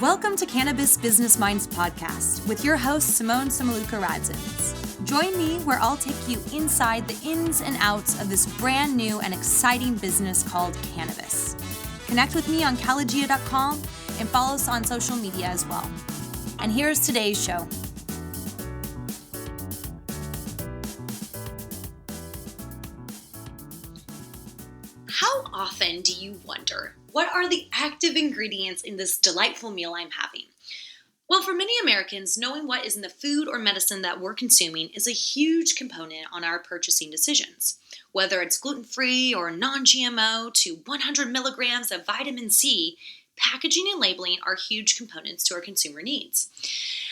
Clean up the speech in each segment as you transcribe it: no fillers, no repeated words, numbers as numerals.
Welcome to Cannabis Business Minds podcast with your host, Simone Samaluka-Radzins. Join me where I'll take you inside the ins and outs of this brand new and exciting business called cannabis. Connect with me on calagia.com and follow us on social media as well. And here's today's show. How often do you wonder, what are the active ingredients in this delightful meal I'm having? Well, for many Americans, knowing what is in the food or medicine that we're consuming is a huge component on our purchasing decisions. Whether it's gluten-free or non-GMO to 100 milligrams of vitamin C, packaging and labeling are huge components to our consumer needs.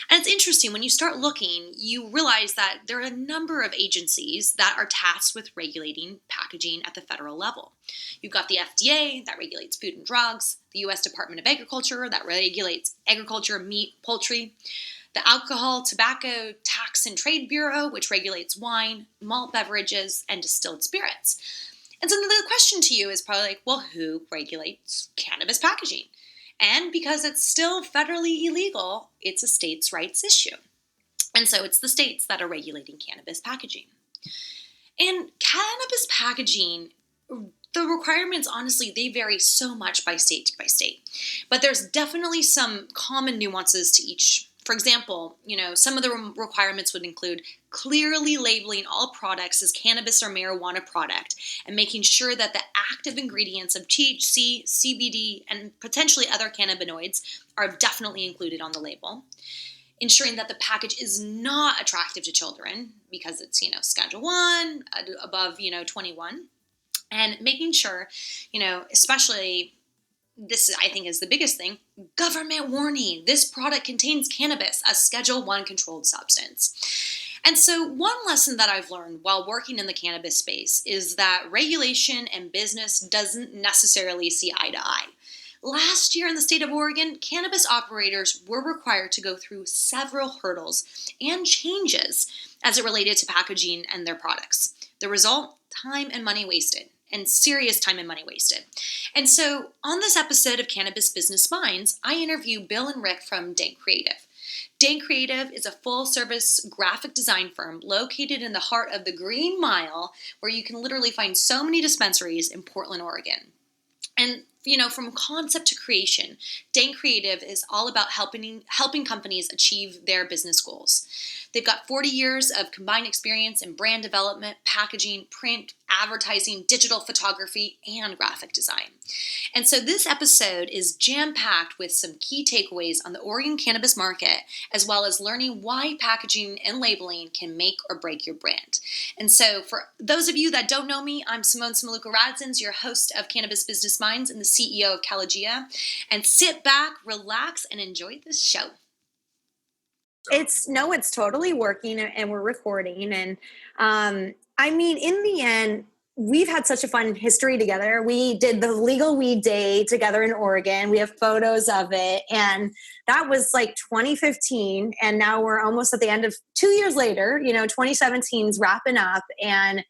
And it's interesting, when you start looking, you realize that there are a number of agencies that are tasked with regulating packaging at the federal level. You've got the FDA that regulates food and drugs, the U.S. Department of Agriculture that regulates agriculture, meat, poultry, the Alcohol, Tobacco, Tax and Trade Bureau, which regulates wine, malt beverages, and distilled spirits. And so the question to you is probably like, well, who regulates cannabis packaging? And because it's still federally illegal, it's a states' rights issue. And so it's the states that are regulating cannabis packaging. And cannabis packaging, the requirements, honestly, they vary so much by state. But there's definitely some common nuances to each. For example, some of the requirements would include clearly labeling all products as cannabis or marijuana product and making sure that the active ingredients of THC, CBD, and potentially other cannabinoids are definitely included on the label. Ensuring that the package is not attractive to children because it's, Schedule 1, above, 21. And making sure, especially this, I think, is the biggest thing. Government warning. This product contains cannabis, a Schedule 1 controlled substance. And so one lesson that I've learned while working in the cannabis space is that regulation and business doesn't necessarily see eye to eye. Last year in the state of Oregon, cannabis operators were required to go through several hurdles and changes as it related to packaging and their products. The result? Time and money wasted. And serious time and money wasted. And so on this episode of Cannabis Business Minds, I interview Bill and Rick from Dank Creative. Dank Creative is a full-service graphic design firm located in the heart of the Green Mile, where you can literally find so many dispensaries in Portland, Oregon. And from concept to creation, Dank Creative is all about helping companies achieve their business goals. They've got 40 years of combined experience in brand development, packaging, print, advertising, digital photography, and graphic design. And so this episode is jam-packed with some key takeaways on the Oregon cannabis market, as well as learning why packaging and labeling can make or break your brand. And so for those of you that don't know me, I'm Simone Samaluka-Radzins, your host of Cannabis Business Minds and the CEO of Calagia. And sit back, relax, and enjoy this show. It's totally working and we're recording. And in the end, we've had such a fun history together. We did the Legal Weed Day together in Oregon. We have photos of it. And that was like 2015. And now we're almost at the end of 2 years later, 2017's wrapping up. And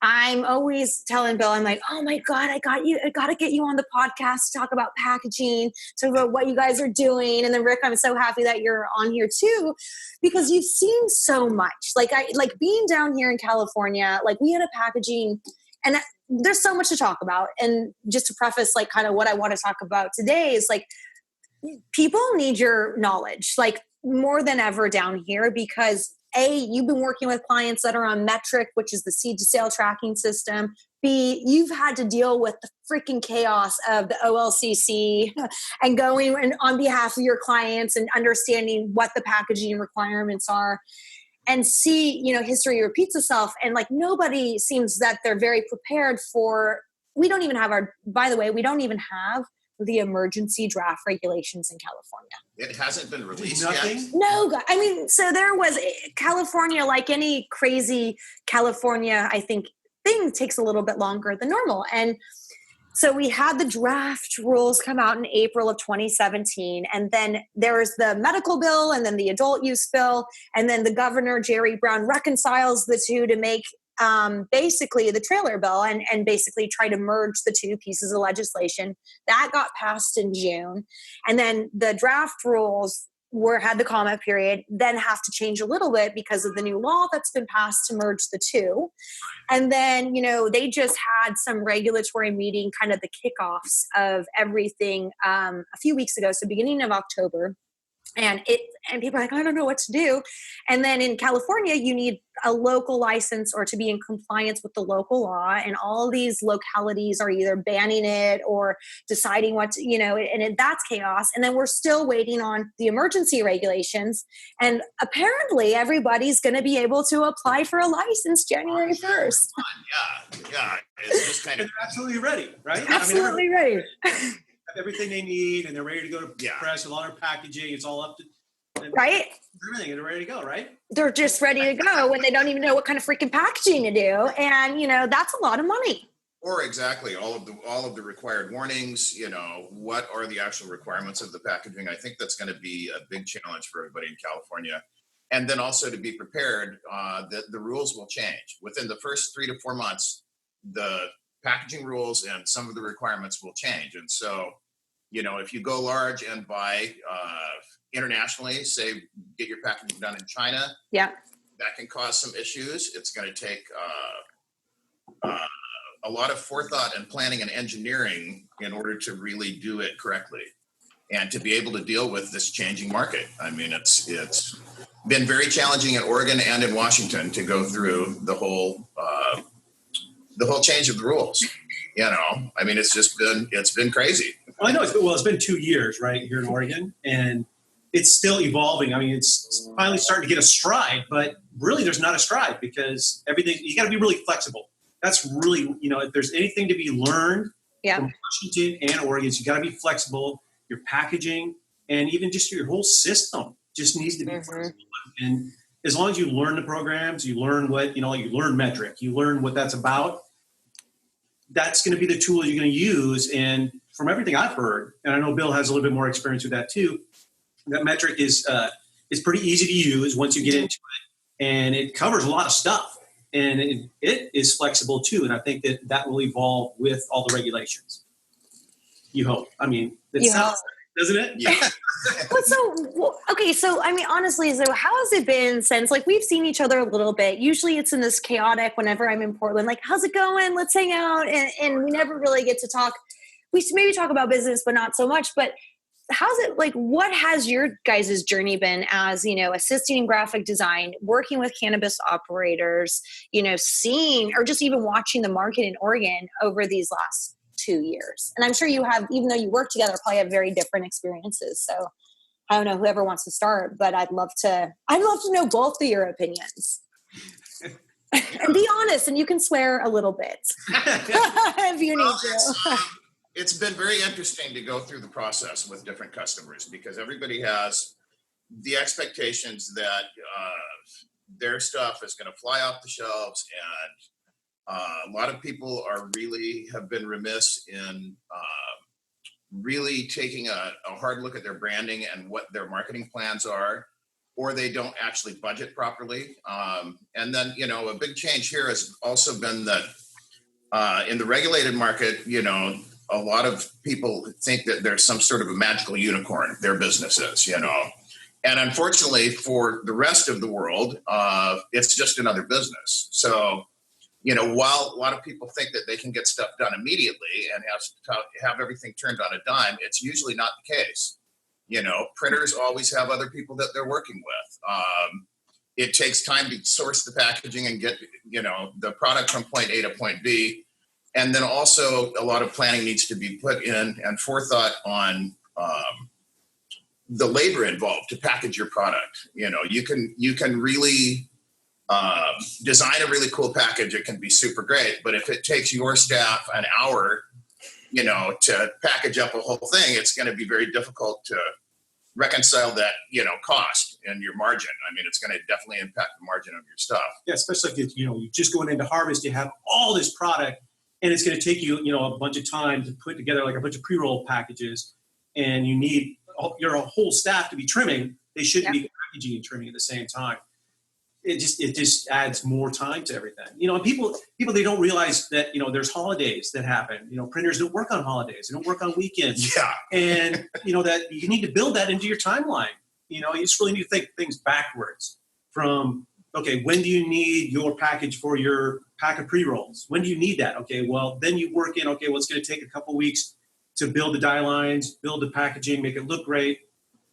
I'm always telling Bill, I'm like, oh my God, I got to get you on the podcast to talk about packaging, talk about what you guys are doing. And then Rick, I'm so happy that you're on here too, because you've seen so much. Like being down here in California, we had a packaging, and there's so much to talk about. And just to preface, kind of what I want to talk about today is people need your knowledge, more than ever down here, because A, you've been working with clients that are on Metric, which is the seed to sale tracking system. B, you've had to deal with the freaking chaos of the OLCC and going on behalf of your clients and understanding what the packaging requirements are. And C, history repeats itself. And nobody seems that they're very prepared for, we don't even have the emergency draft regulations in California. It hasn't been released Nothing? yet? No, so there was California, like any crazy California, I think, thing takes a little bit longer than normal. And so we had the draft rules come out in April of 2017. And then there was the medical bill and then the adult use bill. And then the governor, Jerry Brown, reconciles the two to make basically the trailer bill and basically try to merge the two pieces of legislation. That got passed in June. And then the draft rules had the comment period, then have to change a little bit because of the new law that's been passed to merge the two. And then, they just had some regulatory meeting, kind of the kickoffs of everything a few weeks ago. So beginning of October. And people are like, I don't know what to do. And then in California, you need a local license or to be in compliance with the local law. And all these localities are either banning it or deciding what to, and that's chaos. And then we're still waiting on the emergency regulations. And apparently everybody's going to be able to apply for a license January 1st. Yeah. It's just kind of absolutely ready, right? Absolutely ready. Everything they need, and they're ready to go to press, a lot of packaging. It's all up to right. Everything, and they're ready to go, right? They're just ready to go when they don't even know what kind of freaking packaging to do, and that's a lot of money. Or exactly all of the required warnings. What are the actual requirements of the packaging? I think that's going to be a big challenge for everybody in California. And then also to be prepared that the rules will change within the first 3 to 4 months. The packaging rules and some of the requirements will change. And so, if you go large and buy internationally, say, get your packaging done in China, that can cause some issues. It's going to take a lot of forethought and planning and engineering in order to really do it correctly and to be able to deal with this changing market. I mean, it's been very challenging in Oregon and in Washington to go through the whole change of the rules. I mean, it's been crazy. Well, I know it's been 2 years, right, here in Oregon, and it's still evolving. I mean, it's finally starting to get a stride, but really there's not a stride because you got to be really flexible. That's really, if there's anything to be learned from Washington and Oregon, you got to be flexible. Your packaging and even just your whole system just needs to be flexible. And as long as you learn the programs, you learn what, you learn metric, you learn what that's about, that's going to be the tool you're going to use. And from everything I've heard, and I know Bill has a little bit more experience with that too, that metric is pretty easy to use once you get into it. And it covers a lot of stuff. And it is flexible too. And I think that will evolve with all the regulations. You hope. I mean, it sounds, doesn't it? Yeah. So I mean, honestly, so how has it been since, we've seen each other a little bit? Usually it's in this chaotic whenever I'm in Portland, how's it going? Let's hang out. And we never really get to talk. We maybe talk about business, but not so much. But how's it, what has your guys' journey been as, assisting in graphic design, working with cannabis operators, seeing or just even watching the market in Oregon over these last 2 years? And I'm sure you have, even though you work together, probably have very different experiences. So I don't know, whoever wants to start, but I'd love to know both of your opinions. And be honest, and you can swear a little bit if you need to. It's been very interesting to go through the process with different customers because everybody has the expectations that their stuff is going to fly off the shelves, and a lot of people have been remiss in really taking a hard look at their branding and what their marketing plans are, or they don't actually budget properly. And then, a big change here has also been that in the regulated market, a lot of people think that there's some sort of a magical unicorn, their businesses, and unfortunately for the rest of the world, it's just another business. So, while a lot of people think that they can get stuff done immediately and have everything turned on a dime, it's usually not the case. Printers always have other people that they're working with. It takes time to source the packaging and get, the product from point A to point B. And then also a lot of planning needs to be put in and forethought on the labor involved to package your product. You can really design a really cool package. It can be super great, but if it takes your staff an hour, to package up a whole thing, it's going to be very difficult to reconcile that, cost and your margin. I mean, it's going to definitely impact the margin of your stuff. Yeah, especially if you're just going into harvest, you have all this product, and it's going to take you, a bunch of time to put together a bunch of pre-roll packages, and you need your whole staff to be trimming. They shouldn't be packaging and trimming at the same time. it just adds more time to everything. And people, they don't realize that, there's holidays that happen. Printers don't work on holidays. They don't work on weekends. Yeah. And, that you need to build that into your timeline. You just really need to think things backwards from, okay, when do you need your package for your pack of pre-rolls? When do you need that? Okay, well, then you work in, okay, well, it's going to take a couple weeks to build the die lines, build the packaging, make it look great,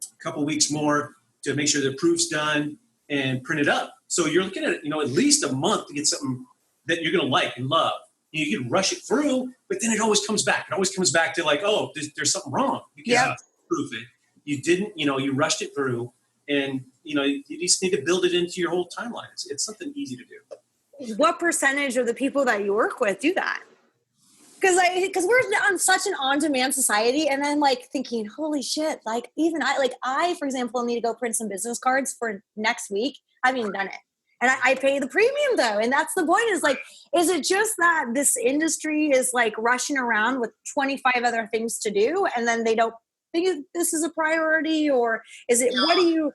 a couple weeks more to make sure the proof's done and print it up. So you're looking at, at least a month to get something that you're going to like and love. You can rush it through, but then it always comes back. It always comes back to like, oh, there's something wrong. You can't proof it. You didn't, you rushed it through, and, you just need to build it into your whole timeline. It's something easy to do. What percentage of the people that you work with do that? Because we're on such an on-demand society, and then like thinking, holy shit, like even I, for example, need to go print some business cards for next week. I haven't even done it. And I pay the premium though. And that's the point, is like, is it just that this industry is like rushing around with 25 other things to do, and then they don't think this is a priority, or is it, what do you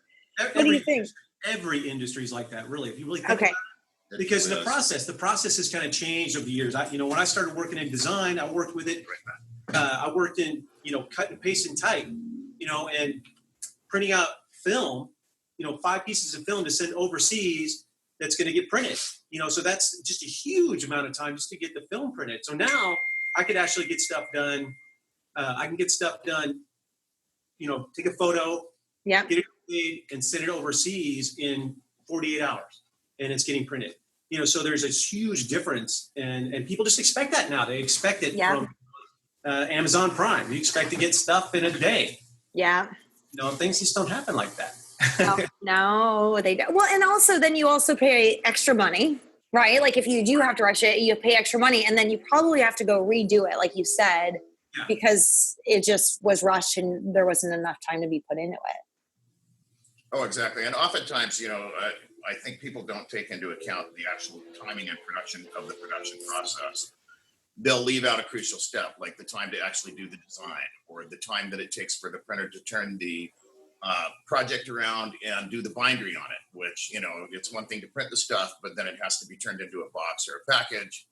think? Every industry is like that, really. If you really think about it. Because the process has kind of changed over the years. When I started working in design, I worked with it. I worked in, cut and paste and type, and printing out film, 5 pieces of film to send overseas that's going to get printed. So that's just a huge amount of time just to get the film printed. So now I could actually get stuff done. I can get stuff done, take a photo, get it made, and send it overseas in 48 hours. And it's getting printed. So there's a huge difference, and people just expect that now. They expect it from Amazon Prime. You expect to get stuff in a day. Yeah. Things just don't happen like that. No, they don't. Well, and also then you also pay extra money, right? Like if you do have to rush it, you pay extra money, and then you probably have to go redo it, like you said, because it just was rushed and there wasn't enough time to be put into it. Oh, exactly. And oftentimes, I think people don't take into account the actual timing and production of the production process. They'll leave out a crucial step, like the time to actually do the design, or the time that it takes for the printer to turn the project around and do the bindery on it, which, it's one thing to print the stuff, but then it has to be turned into a box or a package.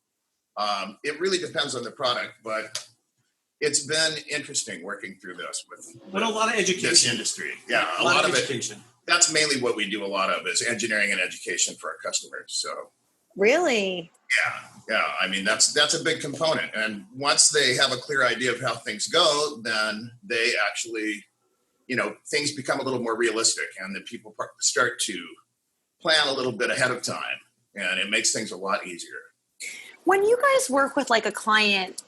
It really depends on the product, but it's been interesting working through this with a lot of education. This industry. Yeah, a lot of education. That's mainly what we do a lot of, is engineering and education for our customers. So really, yeah. I mean, that's a big component. And once they have a clear idea of how things go, then they actually, things become a little more realistic, and then people start to plan a little bit ahead of time, and it makes things a lot easier. When you guys work with like a client,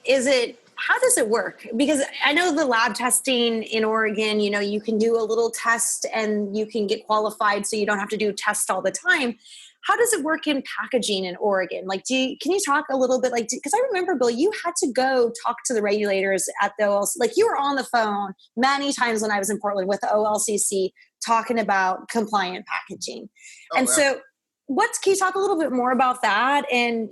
how does it work? Because I know the lab testing in Oregon, you can do a little test and you can get qualified, so you don't have to do tests all the time. How does it work in packaging in Oregon? Like, can you talk a little bit, like, because I remember, Bill, you had to go talk to the regulators at the OLCC. Like, you were on the phone many times when I was in Portland with the OLCC talking about compliant packaging. So can you talk a little bit more about that? And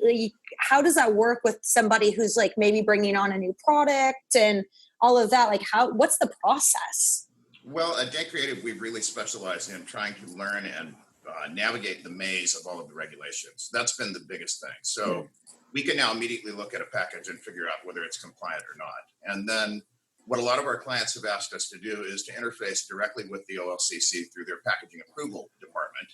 how does that work with somebody who's like maybe bringing on a new product and all of that? Like what's the process? Well, at Day Creative, we've really specialized in trying to learn and navigate the maze of all of the regulations. That's been the biggest thing. So we can now immediately look at a package and figure out whether it's compliant or not. And then what a lot of our clients have asked us to do is to interface directly with the OLCC through their packaging approval department.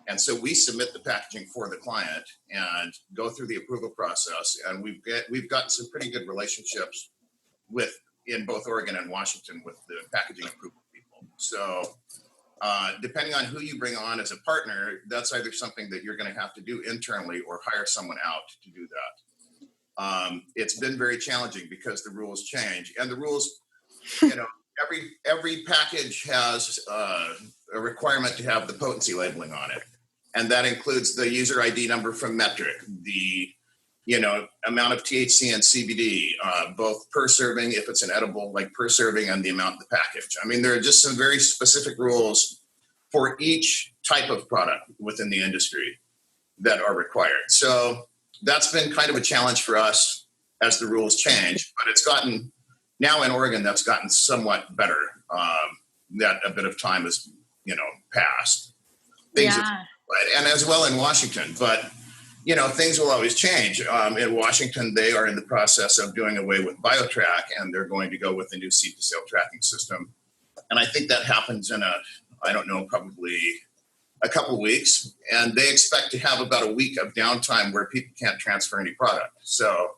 And so we submit the packaging for the client and go through the approval process. And we've gotten some pretty good relationships in both Oregon and Washington with the packaging approval people. So depending on who you bring on as a partner, that's either something that you're going to have to do internally or hire someone out to do that. It's been very challenging because the rules change, and the rules, every package has a requirement to have the potency labeling on it. And that includes the user ID number from Metric, the amount of THC and CBD, both per serving, if it's an edible, like per serving, and the amount of the package. I mean, there are just some very specific rules for each type of product within the industry that are required. So that's been kind of a challenge for us as the rules change, but it's gotten, now in Oregon, that's gotten somewhat better. That a bit of time has, passed. Things have Right, and as well in Washington, but things will always change. In Washington, they are in the process of doing away with BioTrack, and they're going to go with the new seed-to-sale tracking system. And I think that happens in probably a couple of weeks. And they expect to have about a week of downtime where people can't transfer any product. So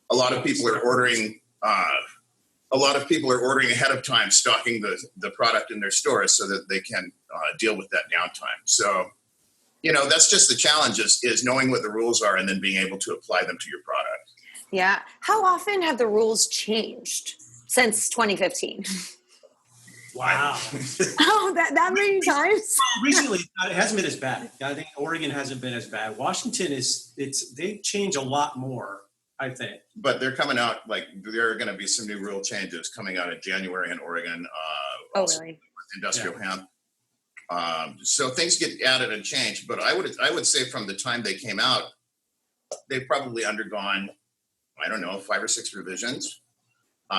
a lot of people are ordering. A lot of people are ordering ahead of time, stocking the product in their stores so that they can deal with that downtime. So. That's just the challenge is knowing what the rules are and then being able to apply them to your product. Yeah. How often have the rules changed since 2015? Wow. Oh, that many times? Well, recently, it hasn't been as bad. I think Oregon hasn't been as bad. Washington they change a lot more, I think. But they're coming out, there are going to be some new rule changes coming out in January in Oregon. Really? With industrial hemp. So things get added and changed, but I would say from the time they came out, they've probably undergone, 5 or 6 revisions.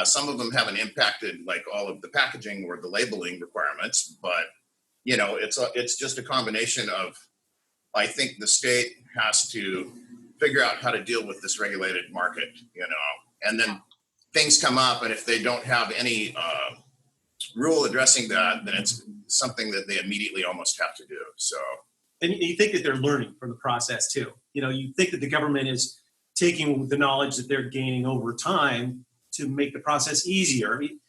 Some of them haven't impacted all of the packaging or the labeling requirements, but it's just a combination of, I think the state has to figure out how to deal with this regulated market, and then things come up, and if they don't have any rule addressing that, then it's something that they immediately almost have to do. So, and you think that they're learning from the process too. You think that the government is taking the knowledge that they're gaining over time to make the process easier. I mean,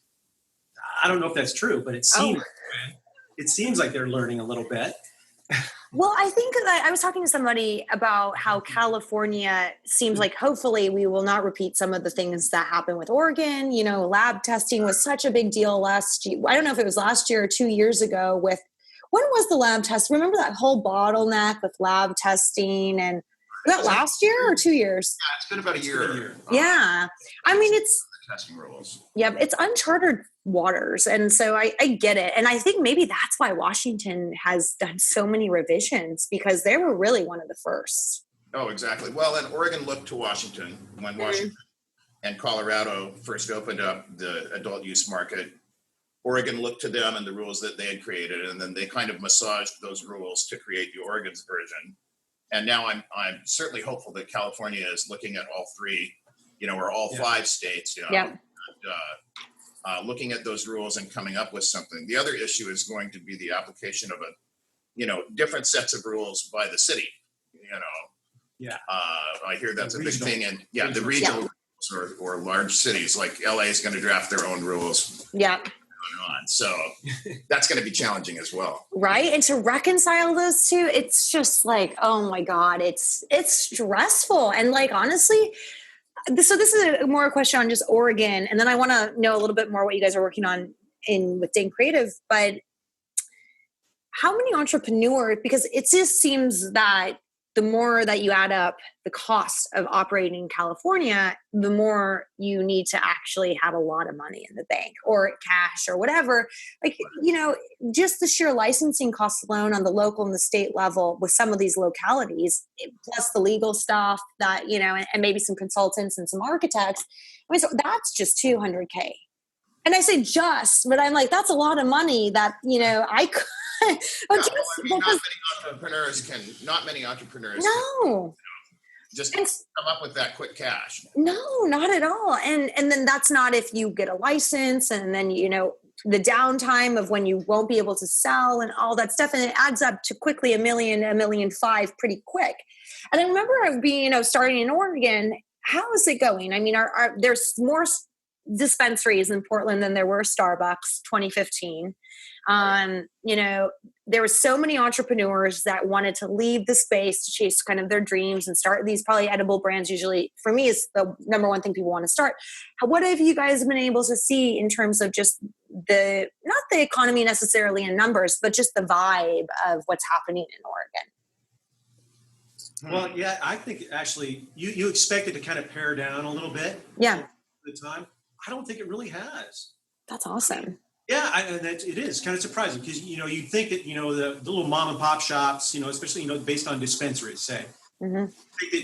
I don't know if that's true, but it seems like they're learning a little bit. Well, I think that I was talking to somebody about how California seems like hopefully we will not repeat some of the things that happened with Oregon. Lab testing was such a big deal last year. I don't know if it was last year or 2 years ago when was the lab test? Remember that whole bottleneck with lab testing and was that last year or 2 years? Yeah, it's been about a year. Yeah. I mean, it's testing rules. Yeah, it's uncharted waters. And so I get it. And I think maybe that's why Washington has done so many revisions because they were really one of the first. Oh, exactly. Well, and Oregon looked to Washington when Washington and Colorado first opened up the adult use market. Oregon looked to them and the rules that they had created, and then they kind of massaged those rules to create the Oregon's version. And now I'm certainly hopeful that California is looking at all three, or all 5 states, looking at those rules and coming up with something. The other issue is going to be the application of different sets of rules by the city. I hear that's a big thing, and the regional rules or large cities like LA is going to draft their own rules. Yeah. So that's going to be challenging as well. Right. And to reconcile those two, it's just oh my God, it's stressful. And honestly, so this is more a question on just Oregon. And then I want to know a little bit more what you guys are working on with Dane Creative, but how many entrepreneurs, because it just seems that the more that you add up the cost of operating in California, the more you need to actually have a lot of money in the bank or cash or whatever. Just the sheer licensing costs alone on the local and the state level with some of these localities, plus the legal stuff that, and maybe some consultants and some architects. I mean, so that's just $200K. And I say just, but I'm that's a lot of money that, I could. Not many entrepreneurs no. Just come up with that quick cash. No, not at all. And then that's not if you get a license and then, the downtime of when you won't be able to sell and all that stuff. And it adds up to quickly $1 million, $1.5 million pretty quick. And I remember being, starting in Oregon. How is it going? I mean, there's more dispensaries in Portland than there were Starbucks 2015. There were so many entrepreneurs that wanted to leave the space to chase kind of their dreams and start these probably edible brands. Usually for me is the number one thing people want to start. What have you guys been able to see in terms of just not the economy necessarily in numbers, but just the vibe of what's happening in Oregon? Well, yeah, I think actually you expect it to kind of pare down a little bit. Yeah. The time. I don't think it really has. That's awesome. Yeah, it is kind of surprising because, you think that, the little mom and pop shops, especially, based on dispensaries, say,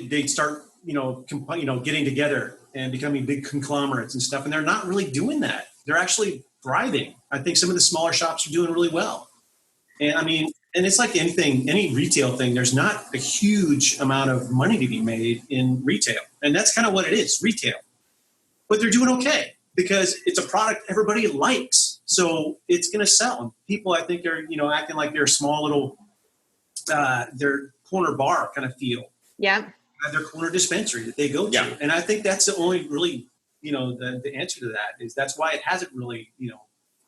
they'd start, getting together and becoming big conglomerates and stuff. And they're not really doing that. They're actually thriving. I think some of the smaller shops are doing really well. And I mean, And it's like anything, any retail thing, there's not a huge amount of money to be made in retail. And that's kind of what it is, retail. But they're doing okay because it's a product everybody likes. So it's going to sell. And people, I think, are, acting like they're a small little, their corner bar kind of feel. Yeah. Their corner dispensary that they go to. Yeah. And I think that's the only really, the answer to that is that's why it hasn't really,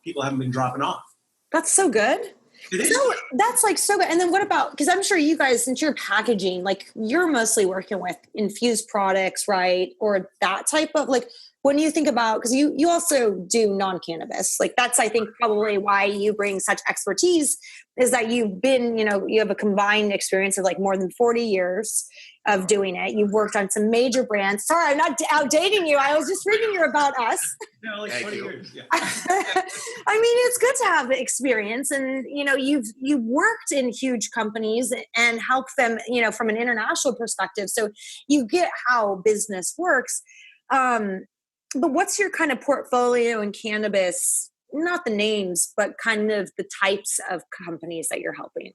people haven't been dropping off. That's so good. It is. So that's like so good. And then what about, because I'm sure you guys, since you're packaging, like you're mostly working with infused products, right? Or that type of like, when you think about, because you also do non-cannabis, like that's, I think, probably why you bring such expertise is that you've been, you have a combined experience of like more than 40 years of doing it. You've worked on some major brands. Sorry, I'm not outdating you. I was just reading you about us. No, like 20 years. Yeah. I mean, it's good to have experience, and you've worked in huge companies and helped them, from an international perspective. So you get how business works. But what's your kind of portfolio in cannabis? Not the names, but kind of the types of companies that you're helping.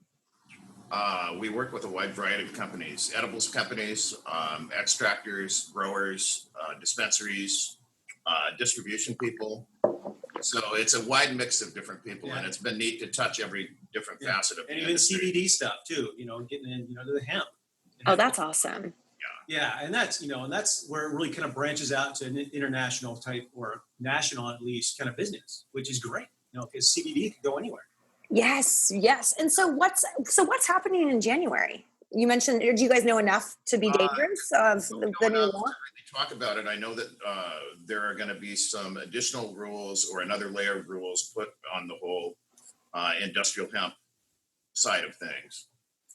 We work with a wide variety of companies, edibles companies, extractors, growers, dispensaries, distribution people. So it's a wide mix of different people, and it's been neat to touch every different facet of it. And even CBD stuff too, getting in, to the hemp. Oh, that's awesome. Yeah, and that's and that's where it really kind of branches out to an international type or national at least kind of business, which is great. Because CBD could go anywhere. Yes. And so what's happening in January? You mentioned, do you guys know enough to be dangerous of the new law? Talk about it. I know that there are going to be some additional rules or another layer of rules put on the whole industrial hemp side of things.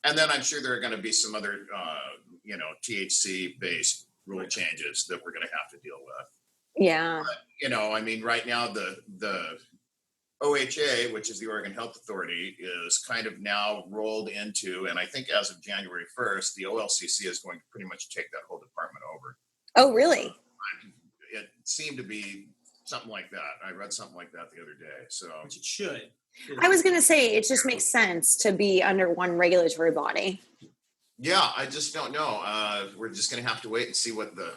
And then I'm sure there are going to be some other, THC-based rule changes that we're going to have to deal with. Yeah. But, right now the OHA, which is the Oregon Health Authority, is kind of now rolled into, and I think as of January 1st, the OLCC is going to pretty much take that whole department over. Oh, really? It seemed to be something like that. I read something like that the other day. So, which it should. I was going to say, it just makes sense to be under one regulatory body. Yeah, I just don't know. We're just going to have to wait and see what the,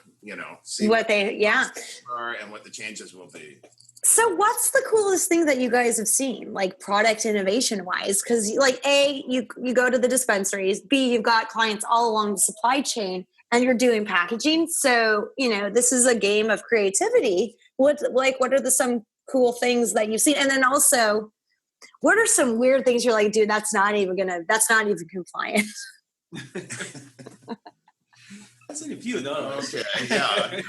are and what the changes will be. So what's the coolest thing that you guys have seen, like product innovation wise? Because like A, you go to the dispensaries, B, you've got clients all along the supply chain and you're doing packaging. So, this is a game of creativity. What are some cool things that you've seen? And then also, what are some weird things you're like, dude, that's not even compliant. That's in a few of those. Okay, yeah.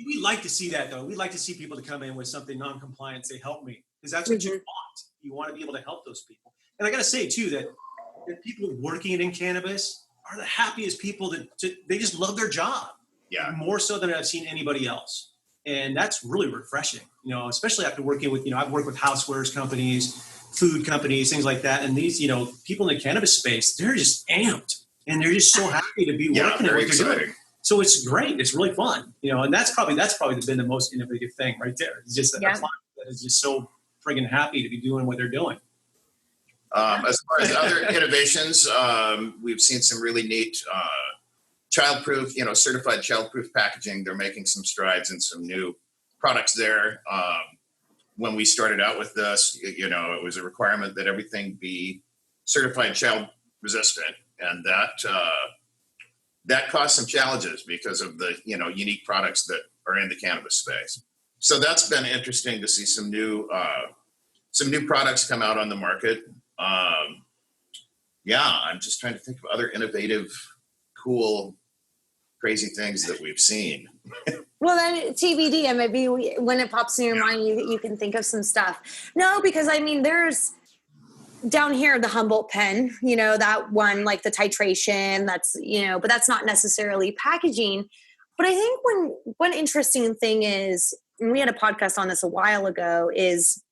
We like to see that, though. We like to see people to come in with something non-compliant, say, help me. Because that's what you want. You want to be able to help those people. And I got to say, too, that people working in cannabis are the happiest people they just love their job. Yeah. More so than I've seen anybody else. And that's really refreshing, especially after working with, I've worked with housewares companies, food companies, things like that. And these, people in the cannabis space, they're just amped. And they're just so happy to be working at what they're doing. So it's great. It's really fun, and that's probably been the most innovative thing right there. It's just that client that is just so friggin' happy to be doing what they're doing. As far as other innovations, we've seen some really neat childproof, certified childproof packaging. They're making some strides and some new products there. When we started out with this, it was a requirement that everything be certified child resistant. And that caused some challenges because of the unique products that are in the cannabis space. So that's been interesting to see some new products come out on the market. I'm just trying to think of other innovative, cool, crazy things that we've seen. Well, then TBD, and maybe when it pops in your mind, you can think of some stuff. No, because there's down here, the Humboldt pen, that one, like the titration, that's, but that's not necessarily packaging. But I think one interesting thing is, and we had a podcast on this a while ago, is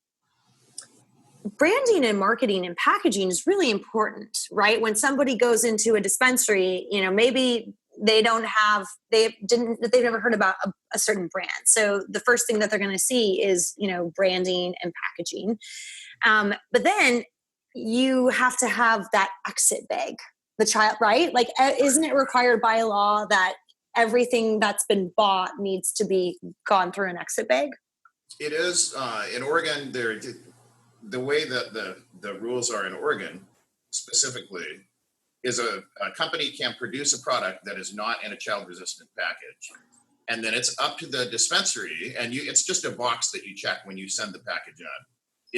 branding and marketing and packaging is really important, right? When somebody goes into a dispensary, maybe they've never heard about a certain brand. So the first thing that they're going to see is, branding and packaging. But then you have to have that exit bag, the child, right? Like, isn't it required by law that everything that's been bought needs to be gone through an exit bag? It is in Oregon. The way that the rules are in Oregon specifically is a company can produce a product that is not in a child resistant package. And then it's up to the dispensary, and it's just a box that you check when you send the package in.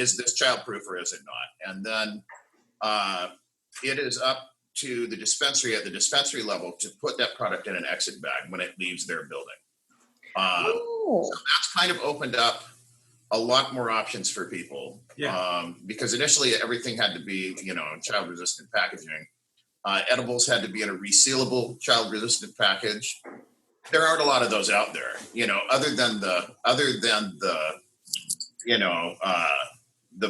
Is this childproof or is it not? And then it is up to the dispensary at the dispensary level to put that product in an exit bag when it leaves their building. So that's kind of opened up a lot more options for people. Because initially everything had to be, child resistant packaging. Edibles had to be in a resealable child resistant package. There aren't a lot of those out there, other than the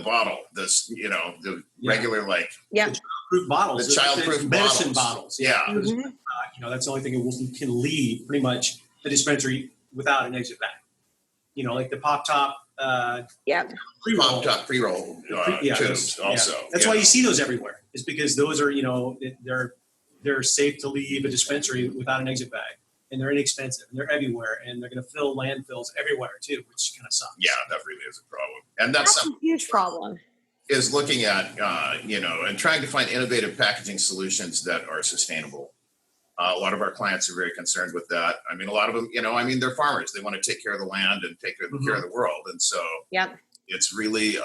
bottle, the regular, like, Yeah. The childproof bottles, the childproof medicine bottles. Yeah. Mm-hmm. That's the only thing that can leave pretty much the dispensary without an exit bag. Like the pop top, pre-roll. Pop top pre-roll tubes also. That's why you see those everywhere. Is because those are, they're safe to leave a dispensary without an exit bag. And they're inexpensive, and they're everywhere, and they're going to fill landfills everywhere too, which kind of sucks. Yeah, that really is a problem, and that's a huge problem. Is looking at and trying to find innovative packaging solutions that are sustainable. A lot of our clients are very concerned with that. I mean, a lot of them, they're farmers. They want to take care of the land and take care of the world, and so it's really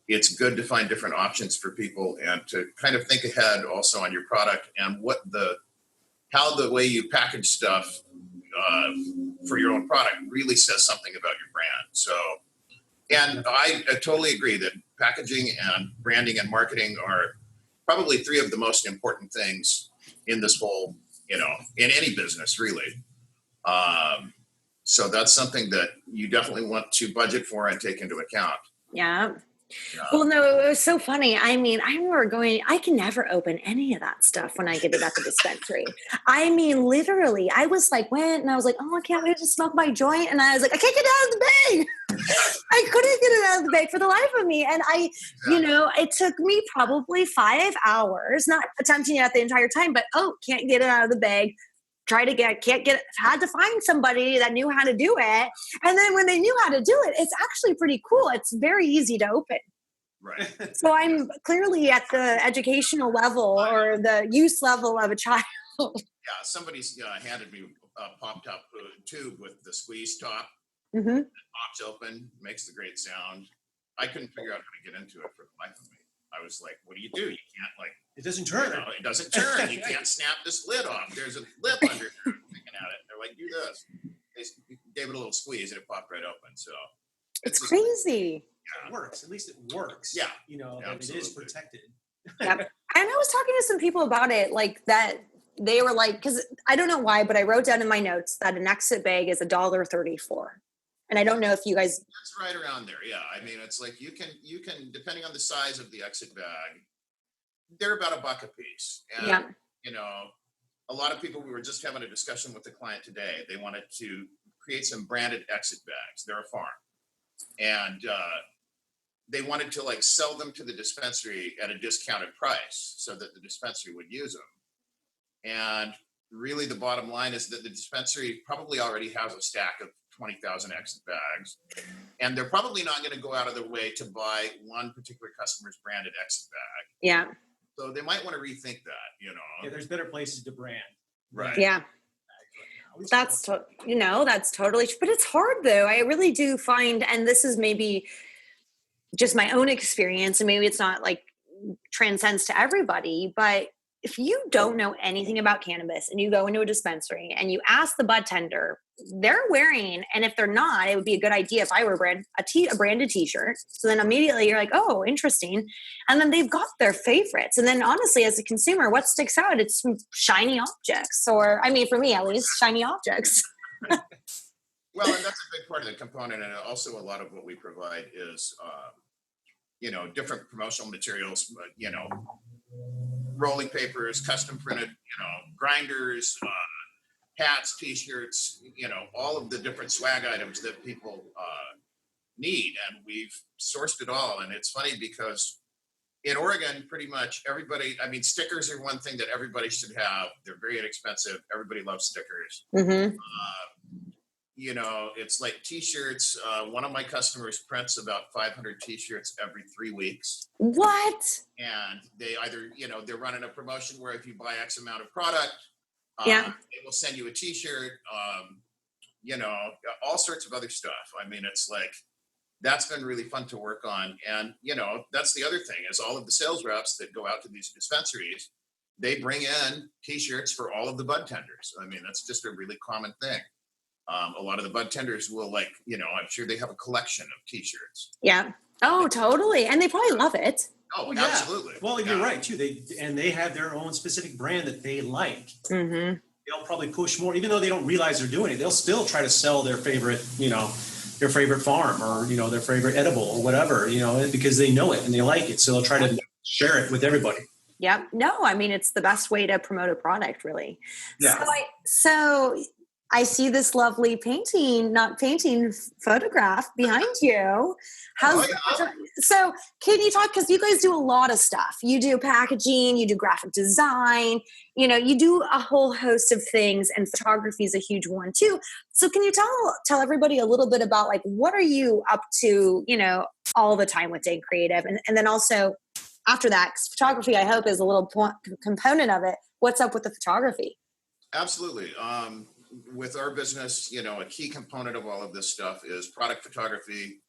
it's good to find different options for people and to kind of think ahead also on your product and how the way you package stuff for your own product really says something about your brand. So, and I totally agree that packaging and branding and marketing are probably three of the most important things in this whole, in any business really. So that's something that you definitely want to budget for and take into account. Yeah. Well, no, it was so funny. I mean, I remember I can never open any of that stuff when I get it at the dispensary. I mean, literally, I was like, and I was like, oh, I can't wait to smoke my joint. And I was like, I can't get it out of the bag. I couldn't get it out of the bag for the life of me. And it took me probably 5 hours, not attempting it the entire time, but, can't get it out of the bag. Can't get it, had to find somebody that knew how to do it. And then when they knew how to do it, it's actually pretty cool. It's very easy to open. Right. So I'm clearly at the educational level or the use level of a child. Yeah, somebody's handed me a pop-top tube with the squeeze top. Mm-hmm. It pops open, makes the great sound. I couldn't figure out how to get into it for the life of me. I was like, what do? You can't, it doesn't turn. It doesn't turn. You can't snap this lid off. There's a lip under there. I'm thinking at it. They're like, do this. They gave it a little squeeze and it popped right open. So it's crazy. It works. At least it works. Yeah. That it is protected. Yep. And I was talking to some people about it, like that. They were like, because I don't know why, but I wrote down in my notes that an exit bag is $1.34. And I don't know if you guys. That's right around there. Yeah. I mean, it's like you can, depending on the size of the exit bag, they're about $1 a piece. And, a lot of people, we were just having a discussion with the client today. They wanted to create some branded exit bags. They're a farm. And they wanted to sell them to the dispensary at a discounted price so that the dispensary would use them. And really the bottom line is that the dispensary probably already has a stack of 20,000 exit bags, and they're probably not going to go out of their way to buy one particular customer's branded exit bag. Yeah. So they might want to rethink that, Yeah, there's better places to brand. Right. Yeah. That's totally, but it's hard though. I really do find, and this is maybe just my own experience, and maybe it's not transcends to everybody, but if you don't know anything about cannabis and you go into a dispensary and you ask the bud tender, they're wearing, and if they're not, it would be a good idea if I were a branded t-shirt. So then immediately you're like, oh, interesting. And then they've got their favorites. And then honestly, as a consumer, what sticks out? It's some shiny objects, or I mean, for me at least, shiny objects. Well, and that's a big part of the component. And also a lot of what we provide is, different promotional materials, rolling papers, custom printed, grinders, hats, t-shirts, all of the different swag items that people need. And we've sourced it all. And it's funny because in Oregon, pretty much everybody, I mean, stickers are one thing that everybody should have. They're very inexpensive. Everybody loves stickers. Mm-hmm. You know, it's like t-shirts. One of my customers prints about 500 t-shirts every 3 weeks. What? And they either, you know, they're running a promotion where if you buy X amount of product, Yeah. they will send you a t-shirt, you know, all sorts of other stuff. I mean, it's like, that's been really fun to work on. And, you know, that's the other thing is all of the sales reps that go out to these dispensaries, they bring in t-shirts for all of the bud tenders. I mean, that's just a really common thing. A lot of the bud tenders will, like, you know, I'm sure they have a collection of t-shirts. Yeah. Oh, totally. And they probably love it. Oh, yeah. absolutely. Well, you're right too. They have their own specific brand that they like. Mm-hmm. They'll probably push more, even though they don't realize they're doing it. They'll still try to sell their favorite, you know, their favorite farm or, you know, their favorite edible or whatever, you know, because they know it and they like it. So they'll try to share it with everybody. Yep. No, I mean, it's the best way to promote a product, really. Yeah. So I see this lovely photograph behind you. So can you talk, because you guys do a lot of stuff. You do packaging, you do graphic design, you know, you do a whole host of things, and photography is a huge one too. So can you tell everybody a little bit about, like, what are you up to, you know, all the time with Day Creative? And then also after that, 'cause photography, I hope, is a little component of it. What's up with the photography? Absolutely. With our business, you know, a key component of all of this stuff is product photography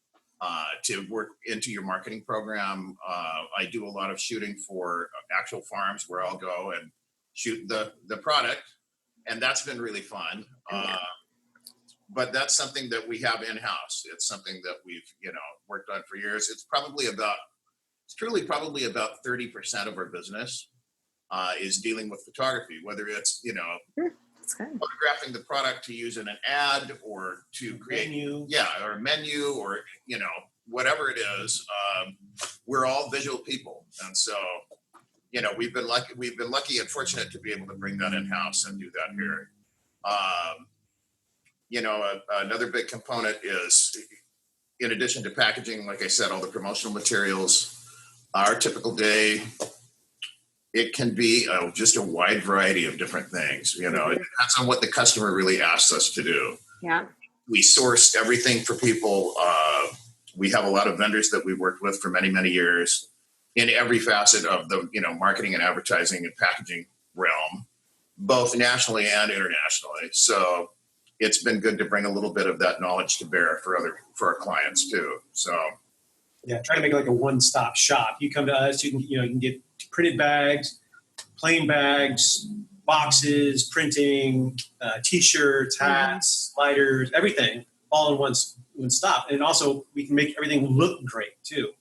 to work into your marketing program. I do a lot of shooting for actual farms where I'll go and shoot the product, and that's been really fun. But that's something that we have in-house. It's something that we've, you know, worked on for years. It's truly probably about 30% of our business is dealing with photography, whether it's, you know, photographing the product to use in an ad or to create or a menu or, you know, whatever it is. We're all visual people. And so, you know, we've been lucky and fortunate to be able to bring that in-house and do that here. You know, another big component is, in addition to packaging, like I said, all the promotional materials. Our typical day, it can be just a wide variety of different things. You know, it depends on what the customer really asks us to do. Yeah. We sourced everything for people. We have a lot of vendors that we've worked with for many, many years in every facet of the, you know, marketing and advertising and packaging realm, both nationally and internationally. So it's been good to bring a little bit of that knowledge to bear for our clients too. So yeah, try to make it like a one-stop shop. You come to us, you can get printed bags, plain bags, boxes, printing, t-shirts, hats, lighters, everything, all in one stop. And also, we can make everything look great too,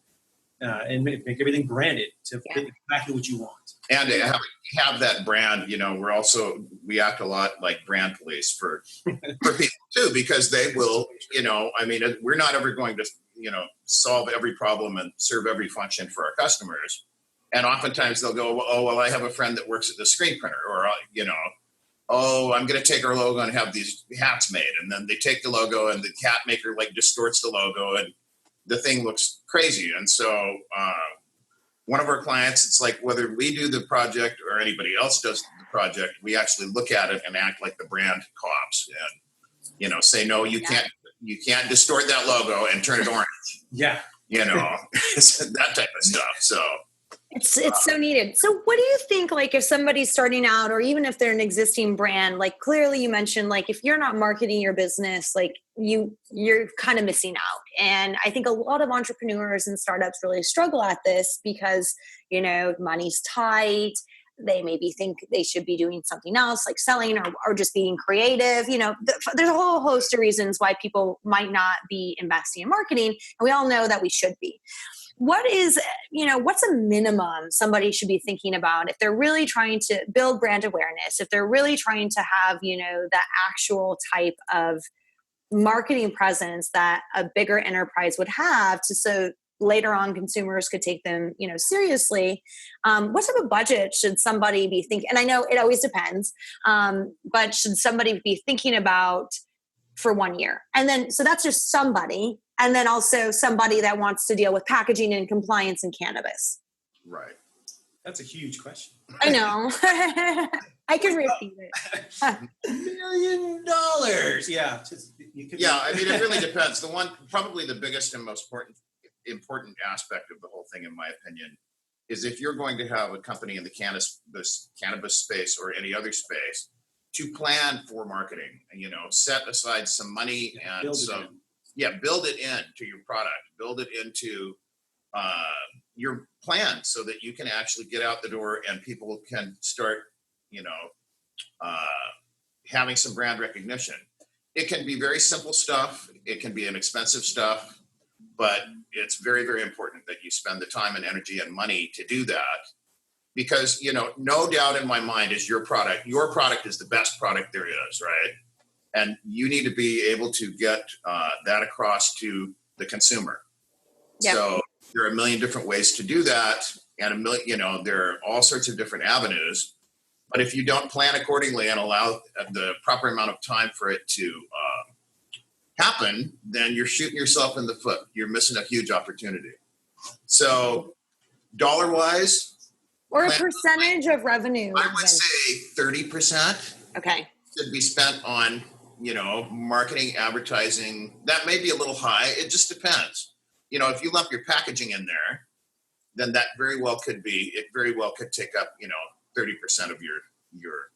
and make everything branded to fit exactly what you want. And to have that brand, you know, we act a lot like brand police for people too, because they will, you know, I mean, we're not ever going to, you know, solve every problem and serve every function for our customers. And oftentimes they'll go, oh, well, I have a friend that works at the screen printer, or, you know, oh, I'm going to take our logo and have these hats made. And then they take the logo and the hat maker like distorts the logo and the thing looks crazy. And so one of our clients, it's like whether we do the project or anybody else does the project, we actually look at it and act like the brand cops and, you know, say, no, you can't distort that logo and turn it orange. Yeah. You know, that type of stuff. So it's so needed. So what do you think, like, if somebody's starting out, or even if they're an existing brand, like clearly you mentioned, like, if you're not marketing your business, like you're kind of missing out. And I think a lot of entrepreneurs and startups really struggle at this because, you know, money's tight. They maybe think they should be doing something else, like selling or just being creative. You know, there's a whole host of reasons why people might not be investing in marketing. And we all know that we should be. What's a minimum somebody should be thinking about if they're really trying to build brand awareness, if they're really trying to have, you know, the actual type of marketing presence that a bigger enterprise would have so later on consumers could take them, you know, seriously. What type of budget should somebody be thinking? And I know it always depends, but should somebody be thinking about for 1 year? And then, so that's just somebody. And then also somebody that wants to deal with packaging and compliance and cannabis. Right. That's a huge question. I know. I can repeat it. $1 million. Yeah. Yeah, I mean, it really depends. Probably the biggest and most important aspect of the whole thing, in my opinion, is if you're going to have a company in the cannabis space or any other space, to plan for marketing and, set aside some money and build it into your product, build it into your plan so that you can actually get out the door and people can start, having some brand recognition. It can be very simple stuff. It can be inexpensive stuff, but it's very, very important that you spend the time and energy and money to do that, because, no doubt in my mind is your product is the best product there is, right? And you need to be able to get that across to the consumer. Yeah. So there are a million different ways to do that, and there are all sorts of different avenues. But if you don't plan accordingly and allow the proper amount of time for it to happen, then you're shooting yourself in the foot. You're missing a huge opportunity. So dollar-wise, or a percentage of revenue, I would say 30%. Okay. Should be spent on, marketing, advertising. That may be a little high. It just depends. If you lump your packaging in there, then that very well could take up, 30% of your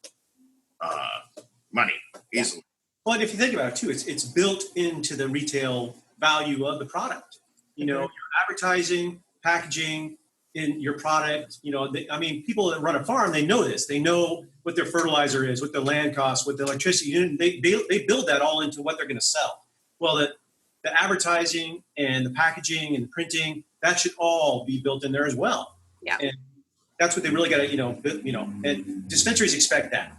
money easily. Well, and if you think about it too, it's built into the retail value of the product. Your advertising, packaging in your product. People that run a farm, they know this. They know what their fertilizer is, what the land costs, what the electricity. They build that all into what they're going to sell. Well, the advertising and the packaging and the printing, that should all be built in there as well. Yeah. And that's what they really got to, and dispensaries expect that.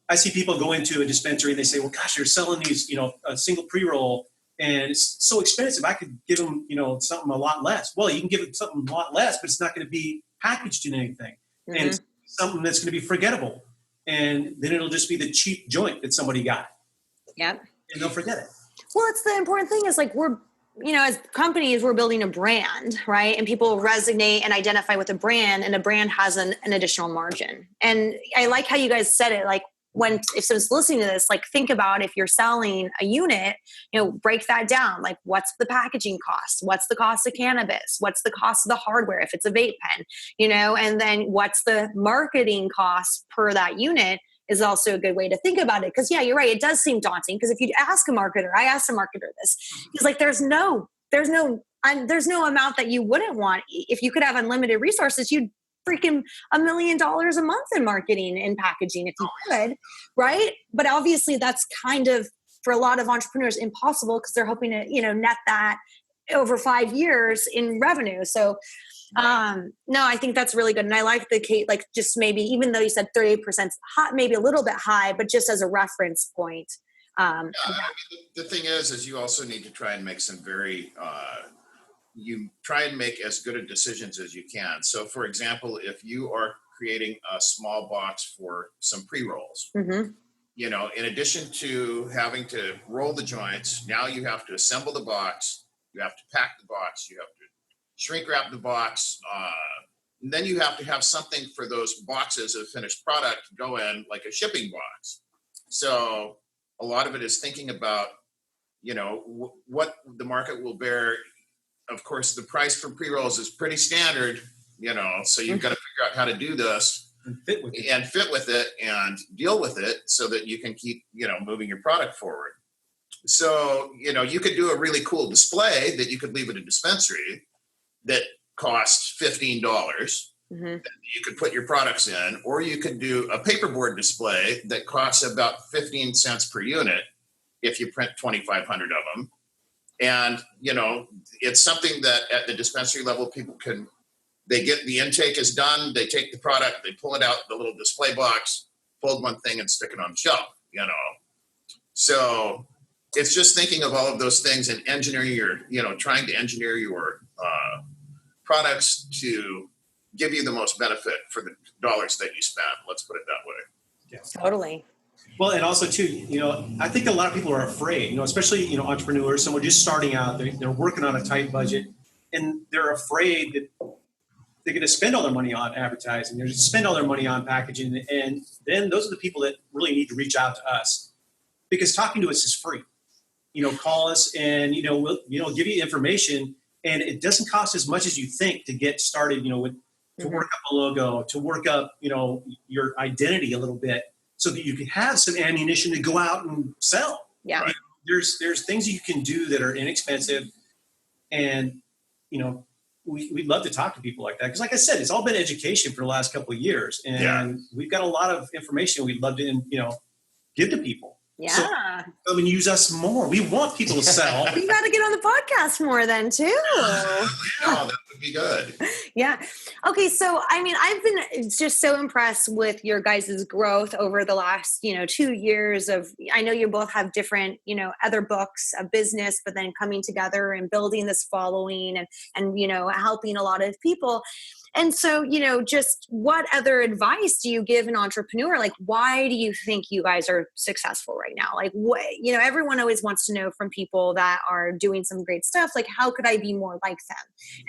I see people go into a dispensary and they say, well, gosh, they're selling these, a single pre-roll and it's so expensive. I could give them, something a lot less. Well, you can give them something a lot less, but it's not going to be packaged in anything. Mm-hmm. And it's something that's going to be forgettable. And then it'll just be the cheap joint that somebody got. Yep. And they'll forget it. Well, it's the important thing is we're, as companies, we're building a brand, right? And people resonate and identify with a brand, and a brand has an additional margin. And I like how you guys said it, if someone's listening to this, think about if you're selling a unit, break that down. What's the packaging cost? What's the cost of cannabis? What's the cost of the hardware if it's a vape pen? And then what's the marketing cost per that unit is also a good way to think about it. Because yeah, you're right. It does seem daunting, because if you ask a marketer, I asked a marketer this, he's there's no amount that you wouldn't want. If you could have unlimited resources, you'd freaking $1 million a month in marketing and packaging if you could, right? But obviously that's kind of, for a lot of entrepreneurs, impossible, because they're hoping to, net that over 5 years in revenue. So no, I think that's really good. And I like the case, just maybe, even though you said 38% hot, maybe a little bit high, but just as a reference point. The thing is you also need to try and make some you try and make as good a decisions as you can. So for example, if you are creating a small box for some pre-rolls, mm-hmm. In addition to having to roll the joints, now you have to assemble the box, you have to pack the box, you have to shrink wrap the box, and then you have to have something for those boxes of finished product to go in, like a shipping box. So a lot of it is thinking about, what the market will bear. Of course, the price for pre-rolls is pretty standard, so you've got to figure out how to do this and fit with it and deal with it so that you can keep, moving your product forward. So, you could do a really cool display that you could leave at a dispensary that costs $15. Mm-hmm. That you could put your products in, or you could do a paperboard display that costs about 15 cents per unit if you print 2,500 of them. And, it's something that at the dispensary level, people they get the intake is done. They take the product, they pull it out, the little display box, fold one thing and stick it on the shelf, So it's just thinking of all of those things and engineering trying to engineer your products to give you the most benefit for the dollars that you spend. Let's put it that way. Yeah. Totally. Well, and also too, I think a lot of people are afraid, especially, entrepreneurs, someone just starting out, they're working on a tight budget, and they're afraid that they're going to spend all their money on advertising. They're going to spend all their money on packaging. And then those are the people that really need to reach out to us, because talking to us is free. Call us and, we'll give you information, and it doesn't cost as much as you think to get started, to work up a logo, to work up, your identity a little bit so that you can have some ammunition to go out and sell. Yeah. Right? There's things you can do that are inexpensive, and, we'd love to talk to people like that. Because like I said, it's all been education for the last couple of years. And we've got a lot of information we'd love to, give to people. Yeah. So come and use us more. We want people to sell. You got to get on the podcast more then too. Oh, that would be good. Yeah. Okay. So, I've been just so impressed with your guys' growth over the last, 2 years I know you both have different, other books of business, but then coming together and building this following and, helping a lot of people. And so, just what other advice do you give an entrepreneur? Like, why do you think you guys are successful right now? Like, what, everyone always wants to know from people that are doing some great stuff, like, how could I be more like them?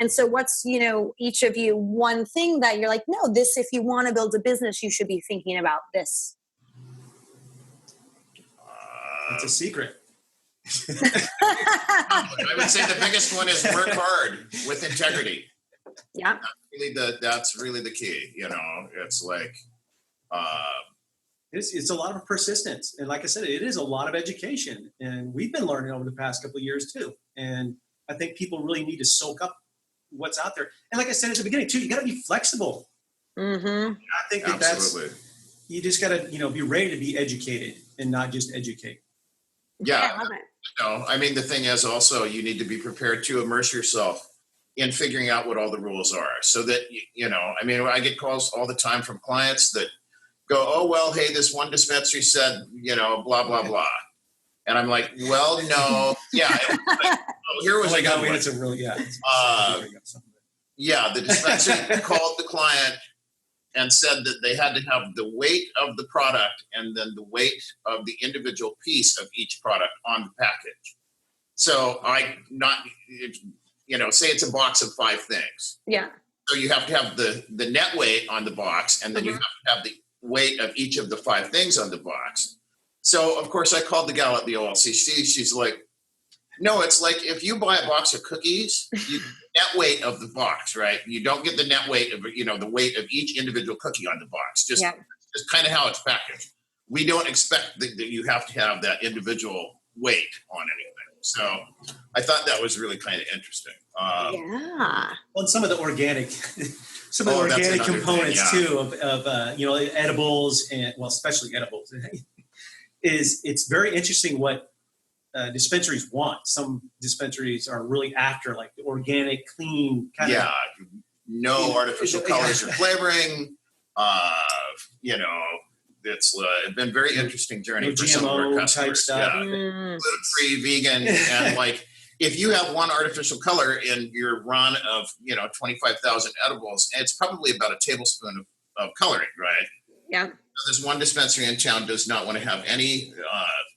And so what's, each of you, one thing that you're like, no, if you want to build a business, you should be thinking about this. It's a secret. I would say the biggest one is work hard with integrity. Yeah. That's really the key. It's like, it's a lot of persistence. And like I said, it is a lot of education, and we've been learning over the past couple of years too. And I think people really need to soak up what's out there. And like I said at the beginning too, you got to be flexible. Mm-hmm. I think you just got to, be ready to be educated and not just educate. Yeah. I love it. The thing is also, you need to be prepared to immerse yourself in figuring out what all the rules are, so that, I get calls all the time from clients that go, oh, well, hey, this one dispensary said, blah, blah, blah. And I'm like, well, no. Yeah. Here was it's a really, the dispensary called the client and said that they had to have the weight of the product and then the weight of the individual piece of each product on the package. So say it's a box of 5 things. Yeah. So you have to have the net weight on the box, and then you have to have the weight of each of the 5 things on the box. So, of course, I called the gal at the OLCC. She's like, no, it's like if you buy a box of cookies, you net weight of the box, right? You don't get the net weight of, the weight of each individual cookie on the box. Just kind of how it's packaged. We don't expect that you have to have that individual weight on anything. So I thought that was really kind of interesting. Well, and some of the organic, components too of edibles, and especially edibles, it's very interesting what dispensaries want. Some dispensaries are really after like the organic, clean kind of. No artificial colors or flavoring. It's been a very interesting journey for some of our customers. Type stuff. Gluten-free, vegan, and like if you have one artificial color in your run of 25,000 edibles, it's probably about a tablespoon of coloring, right? Yeah. There's one dispensary in town does not want to have any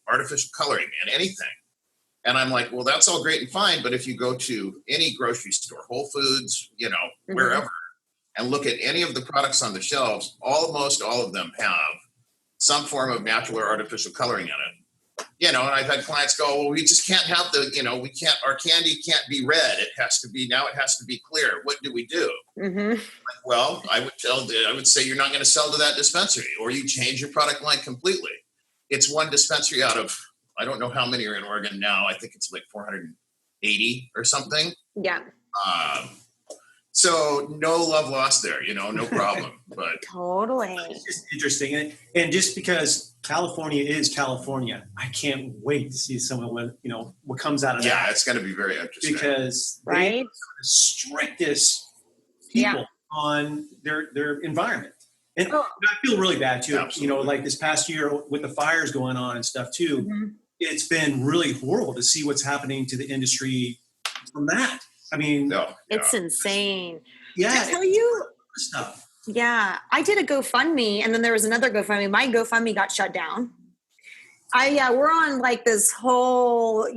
artificial coloring in anything. And I'm like, well, that's all great and fine, but if you go to any grocery store, Whole Foods, wherever, and look at any of the products on the shelves, almost all of them have some form of natural or artificial coloring in it. And I've had clients go, well, we just can't have our candy can't be red. It has to be clear. What do we do? Mm-hmm. Like, well, I would say you're not going to sell to that dispensary, or you change your product line completely. It's one dispensary out of, I don't know how many are in Oregon now. I think it's like 480 or something. Yeah. So no love lost there, no problem. But totally. It's just interesting. And just because California is California, I can't wait to see some of what comes out of that. Yeah, it's going to be very interesting. Because they are the strictest people on their environment. And I feel really bad too. Absolutely. Like this past year with the fires going on and stuff too, it's been really horrible to see what's happening to the industry from that. I mean, it's insane. Yeah. To tell you stuff. Yeah. I did a GoFundMe, and then there was another GoFundMe. My GoFundMe got shut down. We're on like this whole,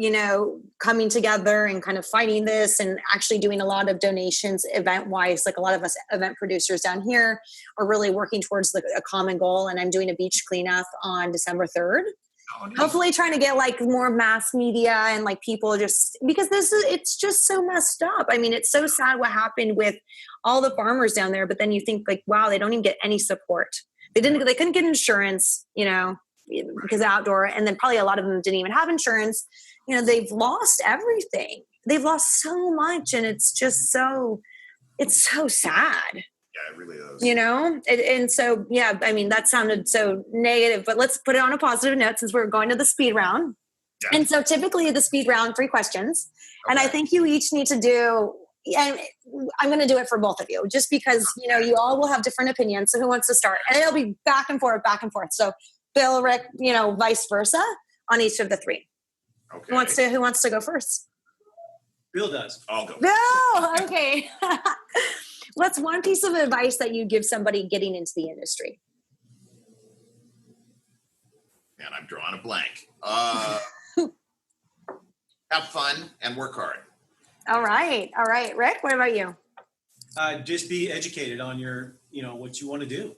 coming together and kind of fighting this and actually doing a lot of donations event wise. Like a lot of us event producers down here are really working towards a common goal. And I'm doing a beach cleanup on December 3rd. Oh, nice. Hopefully trying to get like more mass media and like people just because it's just so messed up. I mean, it's so sad what happened with all the farmers down there, but then you think like, wow, they don't even get any support. They couldn't get insurance, because of outdoor. And then probably a lot of them didn't even have insurance. They've lost everything. They've lost so much. And it's just it's so sad. Yeah, it really is. And so, yeah, I mean, that sounded so negative, but let's put it on a positive note since we're going to the speed round. Yeah. And so typically the speed round, 3 questions. Okay. And I think you each need to do, and I'm going to do it for both of you just because, you all will have different opinions. So who wants to start? And it'll be back and forth. So Bill, Rick, vice versa on each of the 3. Okay. Who wants to go first? Bill does. I'll go. Bill, okay. What's one piece of advice that you give somebody getting into the industry? Man, I'm drawing a blank. Have fun and work hard. All right. Rick, what about you? Just be educated on your, what you want to do.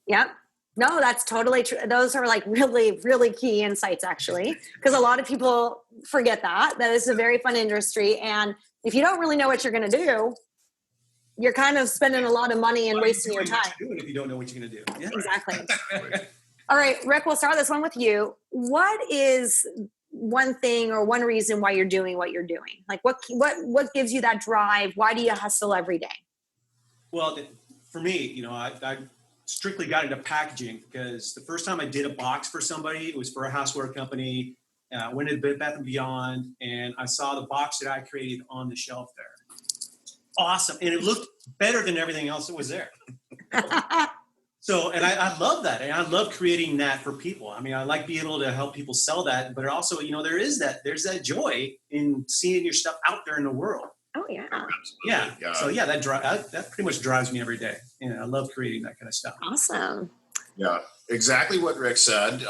Yep. No, that's totally true. Those are like really, really key insights actually, because a lot of people forget that is a very fun industry. And if you don't really know what you're going to do, you're kind of spending a lot of money and wasting your time. If you don't know what you're going to do. Yeah. Exactly. All right, Rick, we'll start this one with you. What is one thing or one reason why you're doing what you're doing? Like what gives you that drive? Why do you hustle every day? Well, for me, I strictly got into packaging because the first time I did a box for somebody, it was for a houseware company. I went to Bed Bath & Beyond and I saw the box that I created on the shelf there. Awesome. And it looked better than everything else that was there. So, and I love that. And I love creating that for people. I mean, I like being able to help people sell that, but also, there's that joy in seeing your stuff out there in the world. Oh yeah. Yeah. So yeah, that pretty much drives me every day. And I love creating that kind of stuff. Awesome. Yeah, exactly what Rick said.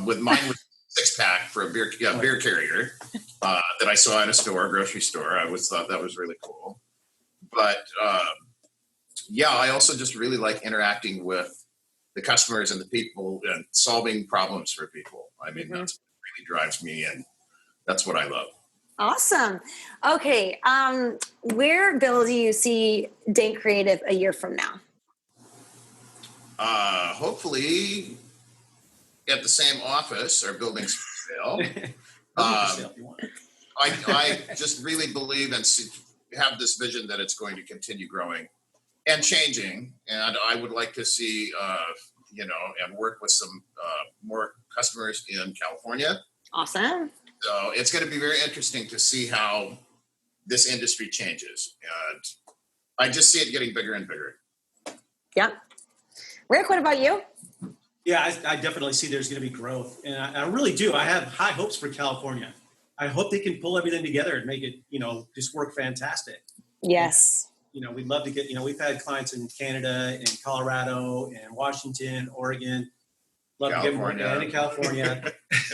With mine was a 6-pack for a beer carrier that I saw in a grocery store. I thought that was really cool. But I also just really like interacting with the customers and the people and solving problems for people. I mean, that's what really drives me, and that's what I love. Awesome. Okay. Where, Bill, do you see Dank Creative a year from now? Hopefully at the same office or buildings for sale. I just really believe and have this vision that it's going to continue growing and changing. And I would like to see, and work with some more customers in California. Awesome. So it's going to be very interesting to see how this industry changes. And I just see it getting bigger and bigger. Yep. Rick, what about you? Yeah, I definitely see there's going to be growth. And I really do. I have high hopes for California. I hope they can pull everything together and make it, just work fantastic. Yes. We'd love to get, we've had clients in Canada and Colorado and Washington, Oregon. Love to get more in California.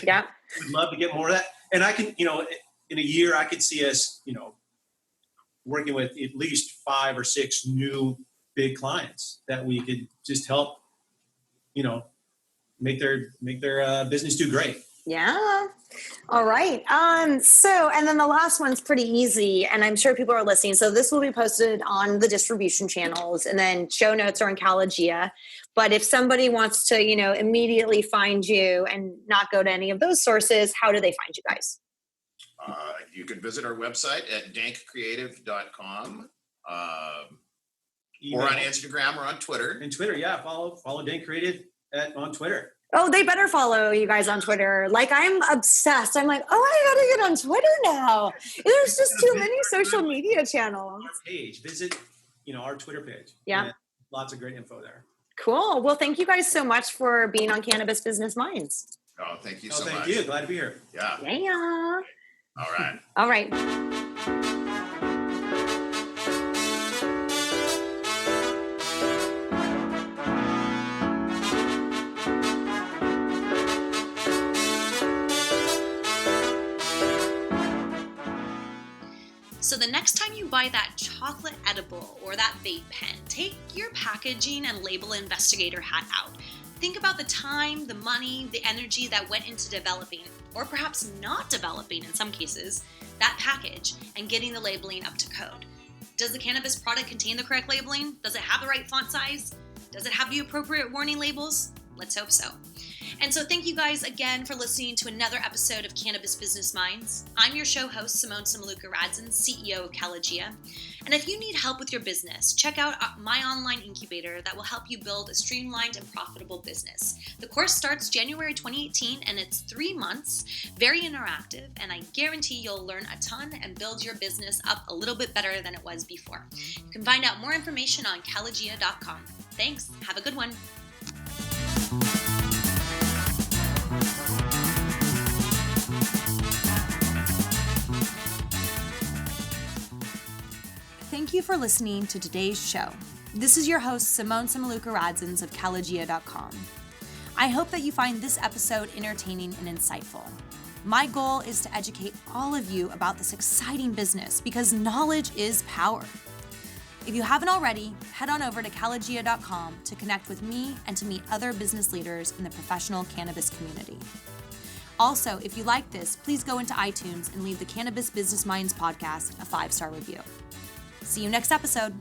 Yeah. We'd love to get more of that. And I can, in a year, I could see us, working with at least 5 or 6 new big clients that we could just help, make their business do great. Yeah. All right. So, and then the last one's pretty easy, and I'm sure people are listening. So this will be posted on the distribution channels, and then show notes are in Caligia. But if somebody wants to, immediately find you and not go to any of those sources, how do they find you guys? You can visit our website at dankcreative.com. Or on Instagram or on Twitter. And Twitter, yeah. Follow Dank Creative on Twitter. Oh, they better follow you guys on Twitter. Like, I'm obsessed. I'm like, I got to get on Twitter now. There's just too many social media channels. Our page. Visit, our Twitter page. Yeah. Lots of great info there. Cool. Well, thank you guys so much for being on Cannabis Business Minds. Oh, thank you so much. Thank you. Glad to be here. Yeah. Yeah. All right. All right. So the next time you buy that chocolate edible or that vape pen, take your packaging and label investigator hat out. Think about the time, the money, the energy that went into developing, or perhaps not developing in some cases, that package and getting the labeling up to code. Does the cannabis product contain the correct labeling? Does it have the right font size? Does it have the appropriate warning labels? Let's hope so. And so thank you guys again for listening to another episode of Cannabis Business Minds. I'm your show host, Simone Samaluka-Radzin, CEO of Calagia. And if you need help with your business, check out my online incubator that will help you build a streamlined and profitable business. The course starts January 2018 and it's 3 months, very interactive, and I guarantee you'll learn a ton and build your business up a little bit better than it was before. You can find out more information on calagia.com. Thanks. Have a good one. Thank you for listening to today's show. This is your host, Simone Samaluka-Radzins of Calagia.com. I hope that you find this episode entertaining and insightful. My goal is to educate all of you about this exciting business because knowledge is power. If you haven't already, head on over to Calagia.com to connect with me and to meet other business leaders in the professional cannabis community. Also, if you like this, please go into iTunes and leave the Cannabis Business Minds podcast a 5-star review. See you next episode.